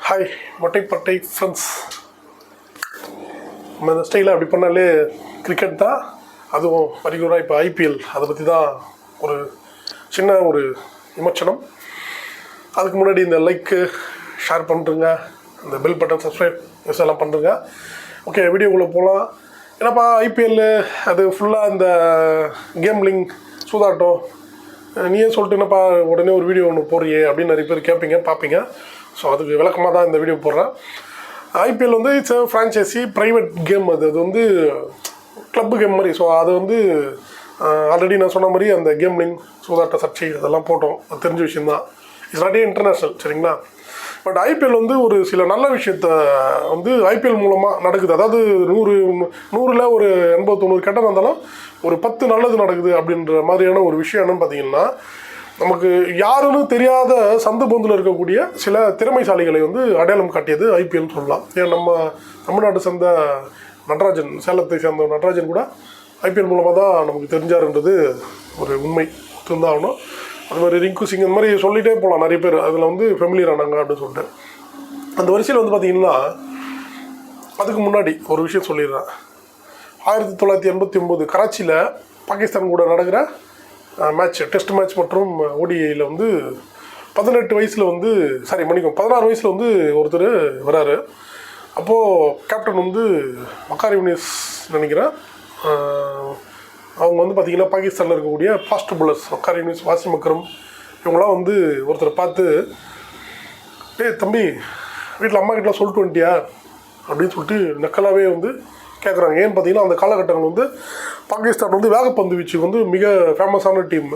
Hi மொட்டைப்பட்டை friends. நம்ம இந்த ஸ்டைலில் அப்படி பண்ணாலே கிரிக்கெட் தான், அதுவும் பர்டிகுலராக இப்போ ஐபிஎல் அதை பற்றி தான் ஒரு சின்ன ஒரு விமர்சனம். அதுக்கு முன்னாடி இந்த லைக்கு ஷேர் பண்ணுறங்க, இந்த பெல் பட்டன் சப்ஸ்கிரைப் எல்லாம் பண்ணுறங்க. ஓகே, வீடியோக்குள்ளே போகலாம். ஏன்னாப்பா ஐபிஎல் அது ஃபுல்லாக இந்த கேம்லிங் சூதாட்டம் நீயே சொல்லிட்டு என்னப்பா உடனே ஒரு வீடியோ ஒன்று போடுறியே அப்படின்னு நிறைய பேர் கேட்பீங்க பார்ப்பீங்க. ஸோ அதுக்கு விளக்கமாக தான் இந்த வீடியோ போடுறேன். ஐபிஎல் வந்து இட்ஸ் ஃப்ரான்ச்சைசி ப்ரைவேட் கேம், அது வந்து கிளப்பு கேம் மாதிரி. ஸோ அது வந்து ஆல்ரெடி நான் சொன்ன மாதிரி அந்த கேம்லிங் சூதாட்ட சர்ச்சை அதெல்லாம் போட்டோம், அது தெரிஞ்ச விஷயந்தான். இட்ஸ் நாட் இன்டர்நேஷ்னல், சரிங்களா? பட் ஐபிஎல் வந்து ஒரு சில நல்ல விஷயத்த வந்து ஐபிஎல் மூலமாக நடக்குது. அதாவது 100ல் ஒரு 80-90 கெட்டது இருந்தாலும் ஒரு 10 நல்லது நடக்குது அப்படின்ற மாதிரியான ஒரு விஷயம் என்னன்னு பார்த்தீங்கன்னா, நமக்கு யாருன்னு தெரியாத சந்து பொந்தில் இருக்கக்கூடிய சில திறமைசாலிகளை வந்து அடையாளம் காட்டியது ஐபிஎல்னு சொல்லலாம். ஏன் நம்ம தமிழ்நாட்டை சேர்ந்த நடராஜன், சேலத்தை சேர்ந்த நடராஜன் கூட ஐபிஎல் மூலமாக தான் நமக்கு தெரிஞ்சாருன்றது ஒரு உண்மை இருந்தாகணும். அது மாதிரி ரிங்கு சிங் இந்த மாதிரி சொல்லிகிட்டே போகலாம் நிறைய பேர் அதில் வந்து ஃபெமிலியர் ஆனாங்க அப்படின்னு சொல்லிட்டு. அந்த வரிசையில் வந்து பார்த்திங்கன்னா, அதுக்கு முன்னாடி ஒரு விஷயம் சொல்லிடுறேன். 1989 கராச்சியில் பாகிஸ்தான் கூட நடக்கிற மேட்ச், டெஸ்ட் மேட்ச் மற்றும் ஓடிஐயில் வந்து 18 வயசில் வந்து 16 வயசில் வந்து ஒருத்தர் வராரு. அப்போது கேப்டன் வந்து மக்காரி யூனிஸ் நினைக்கிறேன். அவங்க வந்து பார்த்திங்கன்னா பாகிஸ்தானில் இருக்கக்கூடிய ஃபாஸ்ட் பாலர்ஸ் மக்காரி யூனிஸ், வாசிம் அக்ரம் இவங்களாம் வந்து ஒருத்தரை பார்த்து, தம்பி வீட்டில் அம்மா கிட்டலாம் சொல்லிட்டு வந்துட்டியா அப்படின்னு சொல்லிட்டு நக்கலாகவே வந்து கேட்குறாங்க. ஏன்னு பார்த்தீங்கன்னா அந்த காலகட்டங்கள் வந்து பாகிஸ்தான் வந்து வேகப்பந்து வீச்சுக்கு வந்து மிக ஃபேமஸான டீம்.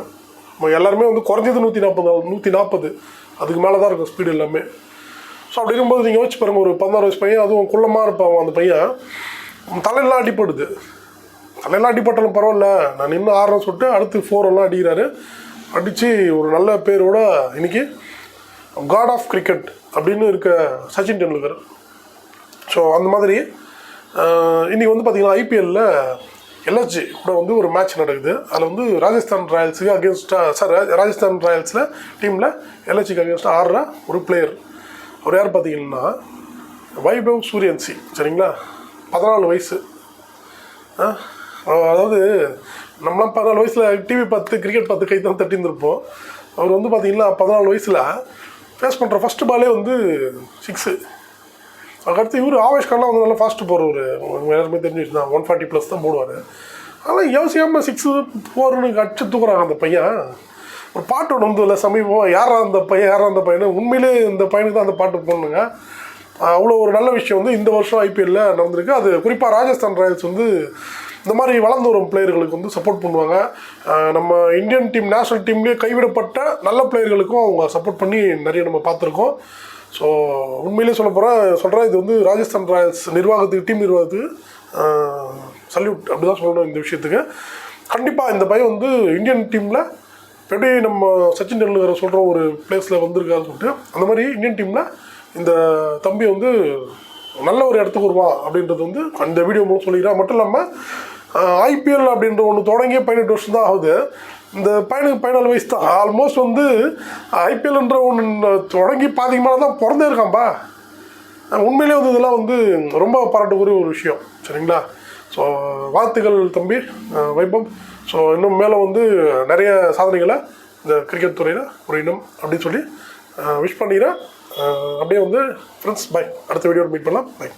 எல்லாருமே வந்து குறைஞ்சது 140 அதுக்கு மேலே தான் இருக்கும் ஸ்பீடு எல்லாமே. ஸோ அப்படி இருக்கும்போது நீங்கள் வச்சு பாருங்கள், ஒரு 16 வயசு பையன், அதுவும் குள்ளமாக இருப்பாங்க அந்த பையன், தலையெல்லாம் அடிப்படுது. தலையெல்லாம் அடிப்பட்டாலும் பரவாயில்ல, நான் நின்று ஆடுறேன்னு சொல்லிட்டு அடுத்து 4 எல்லாம் அடிக்கிறாரு. அடித்து ஒரு நல்ல பேரோட இன்றைக்கி காட் ஆஃப் கிரிக்கெட் அப்படின்னு இருக்க சச்சின் டெண்டுல்கர். ஸோ அந்த மாதிரி இன்றைக்கி வந்து பார்த்திங்கன்னா ஐபிஎல்லில் எல்எஸ்ஜி கூட வந்து ஒரு மேட்ச் நடக்குது. அதில் வந்து ராஜஸ்தான் ராயல்ஸுக்கு அகேன்ஸ்டாக ராஜஸ்தான் ராயல்ஸில் டீமில் எல்எஸ்ஜிக்கு அகேன்ஸ்டாக ஆடுற ஒரு பிளேயர். அவர் யார் பார்த்தீங்கன்னா வைபவ் சூரியவன்சி, சரிங்களா? 14 வயசு. அதாவது நம்மளாம் 14 வயசில் டிவி பார்த்து கிரிக்கெட் பார்த்து கை தான் தட்டியிருந்திருப்போம். அவர் வந்து பார்த்திங்கன்னா 14 வயசில் ஃபேஸ் பண்ணுற ஃபஸ்ட்டு பாலே வந்து 6. அதுக்கடுத்து இவர் ஆவேஷ்கான்லாம் வந்து நல்லா ஃபாஸ்ட்டு போடுறவர், எல்லாருமே தெரிஞ்சு வச்சு தான் 140+ தான் போடுவார். ஆனால் யோசிக்காமல் 6 4ன்னு அடிச்சு தூக்குறாங்க அந்த பையன். ஒரு பாட்டு ஒன்று வந்து இல்லை சமீபம், யாரா அந்த பையனை உண்மையிலே இந்த பையனுக்கு தான் அந்த பாட்டு போடணுங்க. அவ்வளோ ஒரு நல்ல விஷயம் வந்து இந்த வருஷம் ஐபிஎல்லில் நடந்திருக்கு. அது குறிப்பாக ராஜஸ்தான் ராயல்ஸ் வந்து இந்த மாதிரி வளர்ந்து வரும் பிளேயர்களுக்கு வந்து சப்போர்ட் பண்ணுவாங்க. நம்ம இந்தியன் டீம் நேஷ்னல் டீம்லேயே கைவிடப்பட்ட நல்ல பிளேயர்களுக்கும் அவங்க சப்போர்ட் பண்ணி நிறைய நம்ம பார்த்துருக்கோம். ஸோ உண்மையிலே சொல்கிறேன், இது வந்து ராஜஸ்தான் ராயல்ஸ் நிர்வாகத்துக்கு, டீம் நிர்வாகத்துக்கு சல்யூட் அப்படி தான் சொல்லணும் இந்த விஷயத்துக்கு. கண்டிப்பாக இந்த பையன் வந்து இந்தியன் டீமில் எப்படி நம்ம சச்சின் டெண்டுல்கரை சொல்கிற ஒரு பிளேஸில் வந்திருக்காருன்னு சொல்லிட்டு, அந்த மாதிரி இந்தியன் டீமில் இந்த தம்பி வந்து நல்ல ஒரு இடத்துக்கு வருவான் அப்படின்றது வந்து அந்த வீடியோ மூலம் சொல்லிக்கிறேன். மட்டும் இல்லாமல் ஐபிஎல் அப்படின்ற ஒன்று தொடங்கிய 18 வருஷம் தான் ஆகுது. இந்த பையனுக்கு 14 வயசு தான். ஆல்மோஸ்ட் வந்து ஐபிஎல்ன்ற ஒன்று தொடங்கி பாதிக்கு மேலே தான் பிறந்தே இருக்கான்ப்பா. உண்மையிலே வந்து இதெல்லாம் வந்து ரொம்ப பாராட்டுக்குரிய ஒரு விஷயம், சரிங்களா? ஸோ வாழ்த்துக்கள் தம்பி வைபவ். ஸோ இன்னும் மேலே வந்து நிறைய சாதனைகளை இந்த கிரிக்கெட் துறையில் புரியணும் அப்படின்னு சொல்லி விஷ் பண்ணிக்கிறேன். அப்படியே வந்து ஃப்ரெண்ட்ஸ், பை. அடுத்த வீடியோவில் மீட் பண்ணலாம். பை.